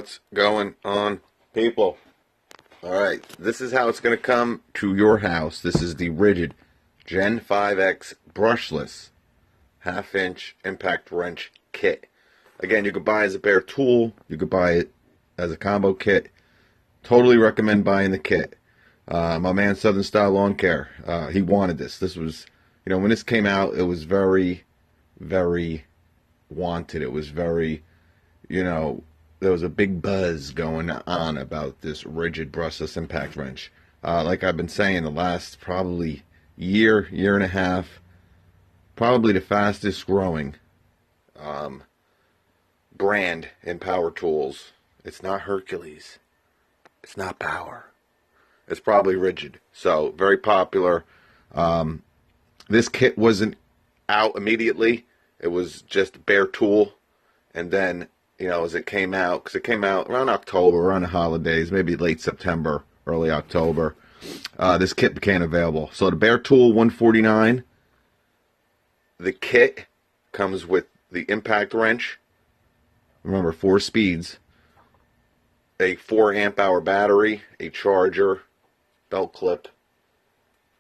What's going on, people? Alright, this is how it's going to come to your house. This is the Ridgid Gen5X brushless half-inch impact wrench kit. Again, you could buy it as a bare tool. You could buy it as a combo kit. Totally recommend buying the kit. My man Southern Style Lawn Care, he wanted this. This was, you know, when this came out, it was very, very wanted. It was very, you know, there was a big buzz going on about this Ridgid brushless impact wrench. Like I've been saying, the last probably year and a half, probably the fastest growing brand in power tools. It's not Hercules. It's not Power. It's probably Ridgid. So, very popular. This kit wasn't out immediately. It was just bare tool. And then, you know, as it came out, because it came out around October, around the holidays, maybe late September, early October, this kit became available. So the bare tool, $149. The kit comes with the impact wrench. Remember, 4 speeds. A 4 amp hour battery, a charger, belt clip,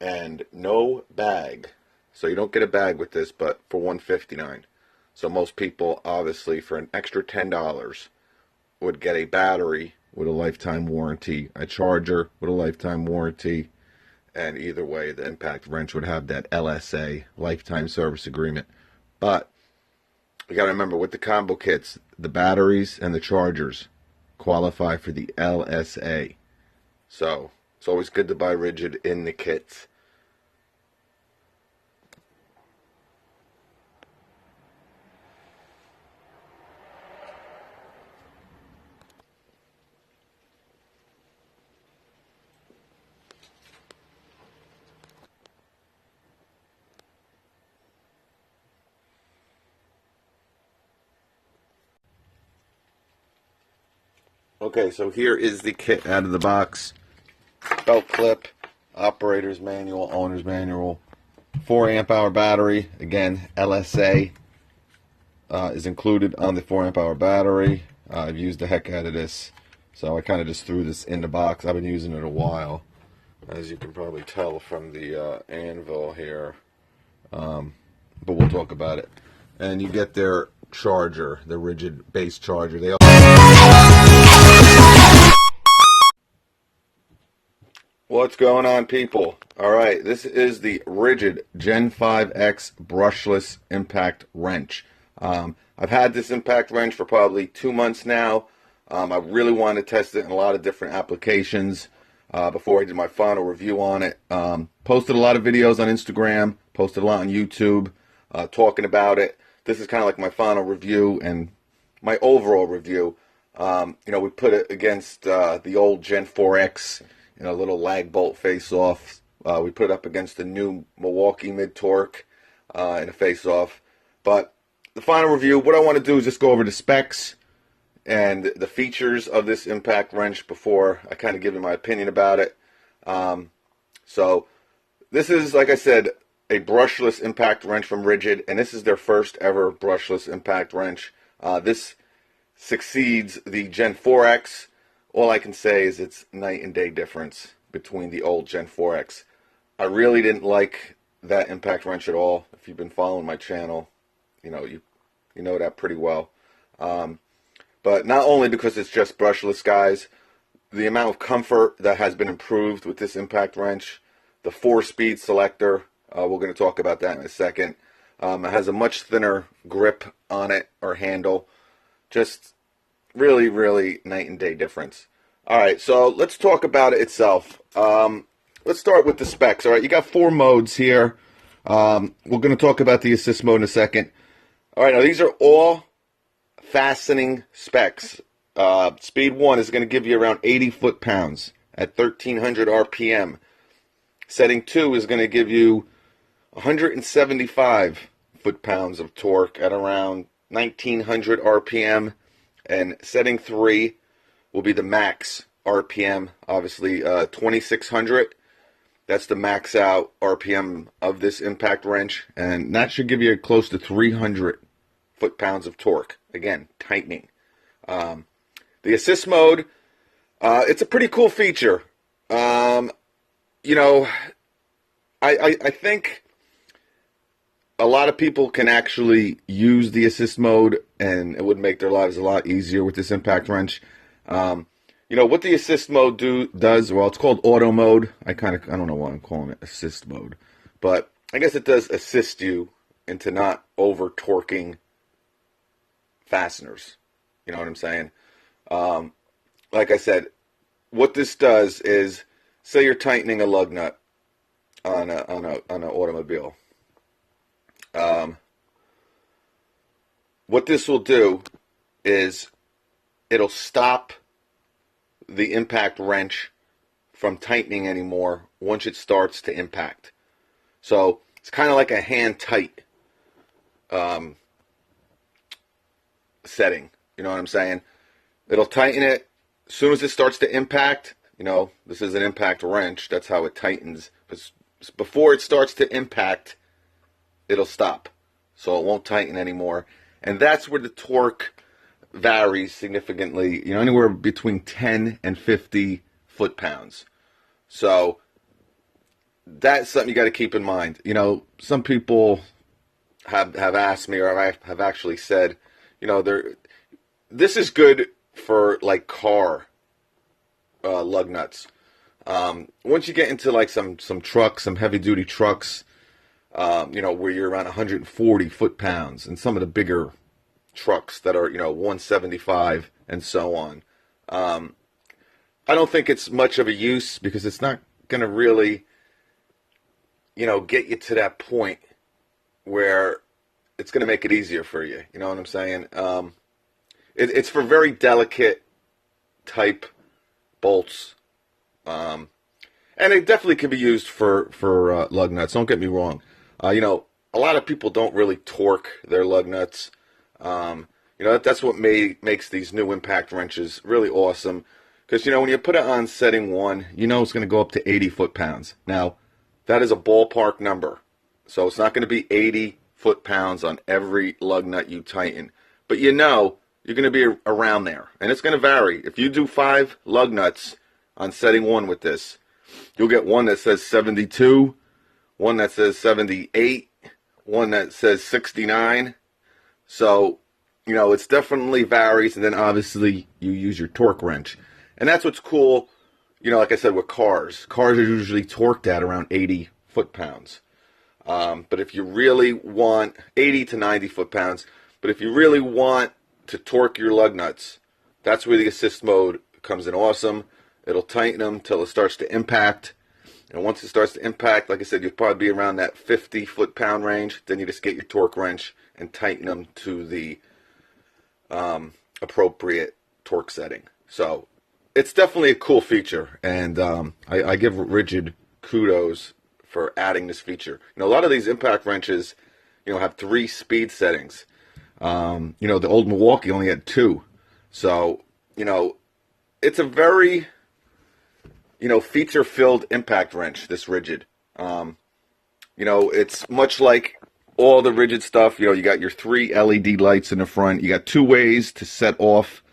and no bag. So you don't get a bag with this, but for $159. So most people, obviously, for an extra $10, would get a battery with a lifetime warranty, a charger with a lifetime warranty, and either way, the impact wrench would have that LSA, lifetime service agreement. But you got to remember, with the combo kits, the batteries and the chargers qualify for the LSA. So it's always good to buy Ridgid in the kits. Okay, so here is the kit out of the box. Belt clip, operator's manual, owner's manual, 4 amp hour battery. Again, LSA is included on the 4 amp hour battery. I've used the heck out of this, so I kind of just threw this in the box. I've been using it a while, as you can probably tell from the anvil here, but we'll talk about it. And you get their charger, the Ridgid base charger. They What's going on, people? Alright, this is the Ridgid Gen5X brushless impact wrench. I've had this impact wrench for probably 2 months now. I really wanted to test it in a lot of different applications before I did my final review on it. Posted a lot of videos on Instagram, posted a lot on YouTube, talking about it. This is kind of like my final review and my overall review. You know, we put it against the old Gen4X, in a little lag bolt face-off. We put it up against the new Milwaukee mid-torque in a face-off. But the final review, what I want to do is just go over the specs and the features of this impact wrench before I kind of give you my opinion about it. So this is, like I said, a brushless impact wrench from Ridgid, and this is their first ever brushless impact wrench. This succeeds the Gen4X. All I can say is it's night and day difference between the old Gen4X. I really didn't like that impact wrench at all. If you've been following my channel, you know that pretty well. But not only because it's just brushless, guys, the amount of comfort that has been improved with this impact wrench, the 4-speed selector, we're going to talk about that in a second. It has a much thinner grip on it, or handle. Just really, really night and day difference. Alright, so let's talk about it itself. Let's start with the specs. Alright, you got 4 modes here. We're going to talk about the assist mode in a second. Alright, now these are all fastening specs. Speed 1 is going to give you around 80 foot-pounds at 1300 RPM. Setting 2 is going to give you 175 foot-pounds of torque at around 1900 RPM. And setting 3 will be the max RPM, obviously 2600. That's the max out RPM of this impact wrench, and that should give you close to 300 foot-pounds of torque. Again, tightening. The assist mode, it's a pretty cool feature. You know, I think a lot of people can actually use the assist mode, and it would make their lives a lot easier with this impact wrench. You know, what the assist mode does, well, it's called auto mode. I don't know why I'm calling it assist mode, but I guess it does assist you into not over torquing fasteners. You know what I'm saying? Like I said, what this does is, say you're tightening a lug nut on an automobile. What this will do is it'll stop the impact wrench from tightening anymore once it starts to impact. So it's kind of like a hand tight setting. You know what I'm saying? It'll tighten it as soon as it starts to impact. You know, this is an impact wrench. That's how it tightens. But before it starts to impact, it'll stop. So it won't tighten anymore. And that's where the torque varies significantly, you know, anywhere between 10 and 50 foot-pounds. So that's something you got to keep in mind. You know, some people have asked me, or I have actually said, you know, this is good for like car lug nuts. Once you get into like some trucks, some heavy-duty trucks, you know, where you're around 140 foot-pounds, and some of the bigger trucks that are, you know, 175 and so on. I don't think it's much of a use, because it's not going to really, you know, get you to that point where it's going to make it easier for you. You know what I'm saying? It's for very delicate type bolts. And it definitely can be used for lug nuts. Don't get me wrong. You know, a lot of people don't really torque their lug nuts. You know, that's what makes these new impact wrenches really awesome. Because, you know, when you put it on setting 1, you know it's going to go up to 80 foot-pounds. Now, that is a ballpark number. So it's not going to be 80 foot-pounds on every lug nut you tighten. But you know you're going to be around there. And it's going to vary. If you do 5 lug nuts on setting 1 with this, you'll get one that says 72, one that says 78, one that says 69. So, you know, it's definitely varies, and then obviously you use your torque wrench. And that's what's cool, you know, like I said, with cars. Cars are usually torqued at around 80 foot-pounds. But if you really want 80 to 90 foot-pounds, but if you really want to torque your lug nuts, that's where the assist mode comes in awesome. It'll tighten them till it starts to impact. And once it starts to impact, like I said, you'll probably be around that 50 foot-pound range. Then you just get your torque wrench and tighten them to the appropriate torque setting. So it's definitely a cool feature, and I give Ridgid kudos for adding this feature. You know, a lot of these impact wrenches, you know, have 3 speed settings. You know, the old Milwaukee only had 2. So, you know, it's a very, you know, feature-filled impact wrench, this Ridgid. You know, it's much like all the Ridgid stuff. You know, you got your 3 LED lights in the front. You got 2 ways to set off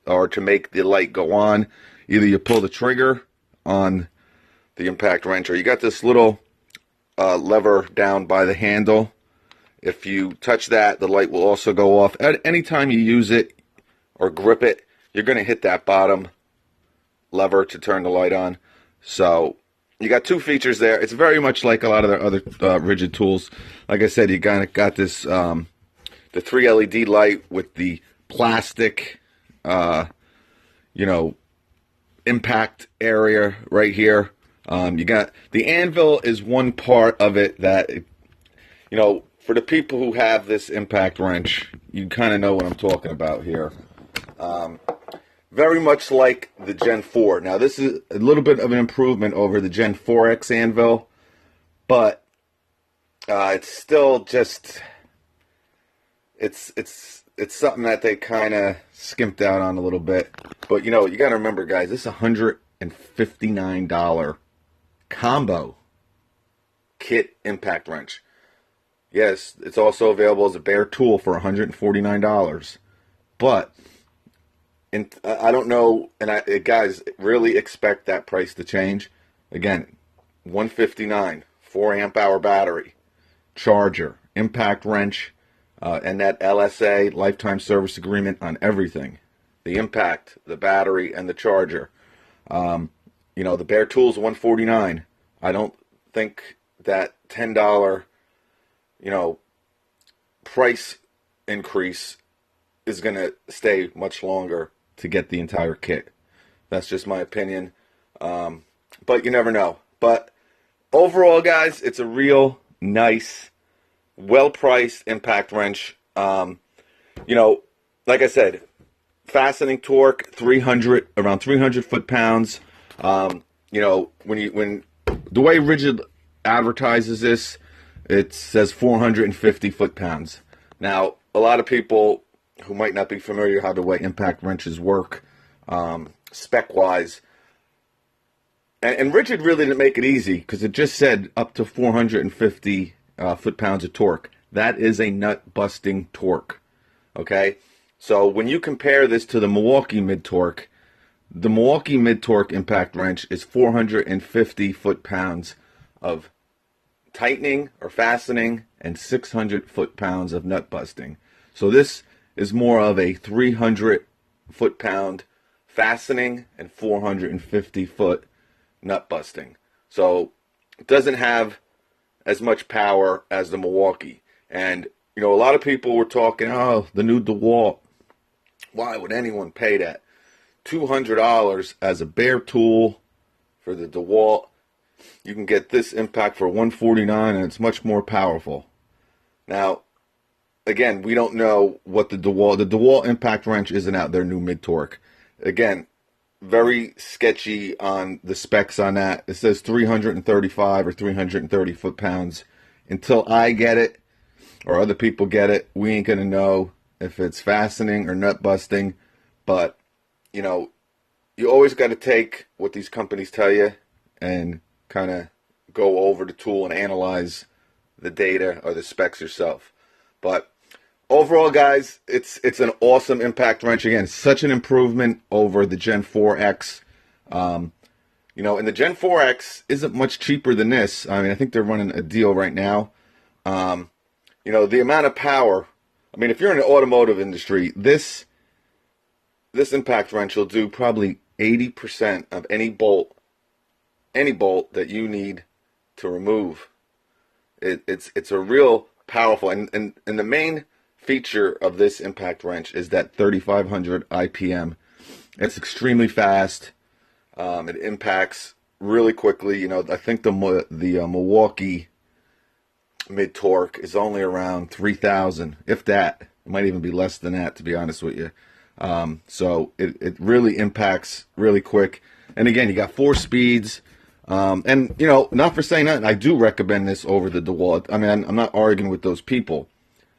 or to make the light go on. Either you pull the trigger on the impact wrench, or you got this little lever down by the handle. If you touch that, the light will also go off. Anytime you use it or grip it, you're going to hit that bottom lever to turn the light on. So you got 2 features there. It's very much like a lot of the other Ridgid tools. Like I said, you kind of got this the 3 LED light with the plastic, you know, impact area right here. You got the anvil is one part of it that, you know, for the people who have this impact wrench, you kind of know what I'm talking about here. Very much like the Gen 4. Now, this is a little bit of an improvement over the Gen 4X anvil, but it's still just, it's something that they kind of skimped out on a little bit. But, you know, you got to remember, guys, this is $159 combo kit impact wrench. Yes, it's also available as a bare tool for $149. But And I don't know, and guys, really expect that price to change. Again, 159, 4 amp hour battery, charger, impact wrench, and that LSA, lifetime service agreement on everything. The impact, the battery, and the charger. You know, the bare tools 149. I don't think that $10, you know, price increase is going to stay much longer to get the entire kit. That's just my opinion. But you never know. But overall, guys, it's a real nice, well-priced impact wrench. You know, like I said, Fastening Torque, 300, around 300 foot-pounds. You know, when the way Ridgid advertises this, it says 450 foot-pounds. Now, a lot of people who might not be familiar how the way impact wrenches work, spec-wise, and Ridgid really didn't make it easy because it just said up to 450 foot-pounds of torque. That is a nut-busting torque, okay? So when you compare this to the Milwaukee mid-torque, the Milwaukee mid-torque impact wrench is 450 foot-pounds of tightening or fastening and 600 foot-pounds of nut busting. So this is more of a 300 foot-pound fastening and 450 foot nut busting. So it doesn't have as much power as the Milwaukee. And you know, a lot of people were talking, oh, the new DeWalt. Why would anyone pay that? $200 as a bare tool for the DeWalt. You can get this impact for $149, and it's much more powerful. Now, again, we don't know what the DeWalt impact wrench isn't out there, new mid-torque. Again, very sketchy on the specs on that. It says 335 or 330 foot-pounds. Until I get it or other people get it, we ain't going to know if it's fastening or nut busting. But, you know, you always got to take what these companies tell you and kind of go over the tool and analyze the data or the specs yourself. But overall, guys, it's an awesome impact wrench. Again, such an improvement over the Gen5X. You know, and the Gen5X isn't much cheaper than this. I mean, I think they're running a deal right now. You know, the amount of power. I mean, if you're in the automotive industry, this impact wrench will do probably 80% of any bolt that you need to remove. It's a real powerful, and the main feature of this impact wrench is that 3500 IPM. It's extremely fast. It impacts really quickly. You know, I think the Milwaukee mid-torque is only around 3000, if that. It might even be less than that, to be honest with you. So it really impacts really quick. And again, you got 4 speeds. And, you know, not for saying that, I do recommend this over the DeWalt. I mean, I'm not arguing with those people.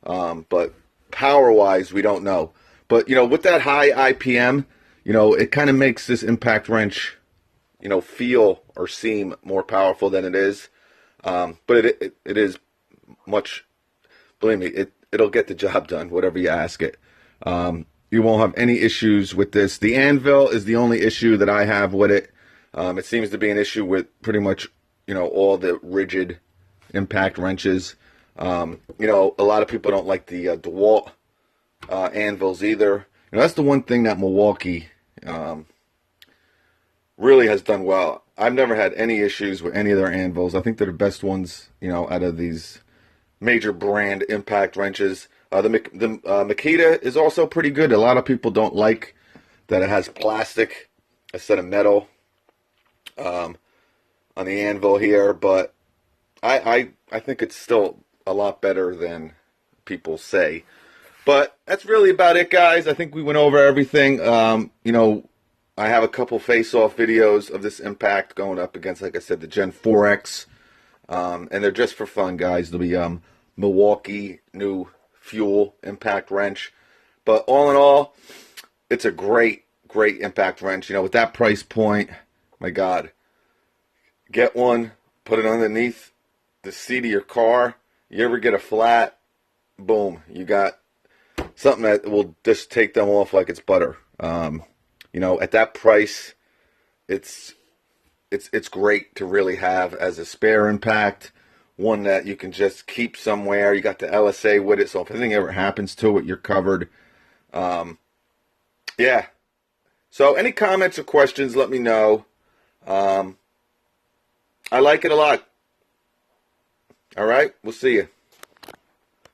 But power-wise, we don't know. But, you know, with that high IPM, you know, it kind of makes this impact wrench, you know, feel or seem more powerful than it is. But it is much, believe me, it'll get the job done, whatever you ask it. You won't have any issues with this. The anvil is the only issue that I have with it. It seems to be an issue with pretty much, you know, all the Ridgid impact wrenches. You know, a lot of people don't like the DeWalt anvils either. You know, that's the one thing that Milwaukee really has done well. I've never had any issues with any of their anvils. I think they're the best ones, you know, out of these major brand impact wrenches. The Makita is also pretty good. A lot of people don't like that it has plastic instead of metal on the anvil here, but I think it's still a lot better than people say. But that's really about it, guys. I think we went over everything. You know, I have a couple face-off videos of this impact going up against, like I said, the Gen5X. And they're just for fun, guys. There'll be Milwaukee new fuel impact wrench. But all in all, it's a great impact wrench. You know, with that price point, my God, get one, put it underneath the seat of your car. You ever get a flat, boom, you got something that will just take them off like it's butter. You know, at that price, it's it's great to really have as a spare impact, one that you can just keep somewhere. You got the LSA with it, so if anything ever happens to it, you're covered. Yeah. So any comments or questions, let me know. I like it a lot. All right, we'll see you.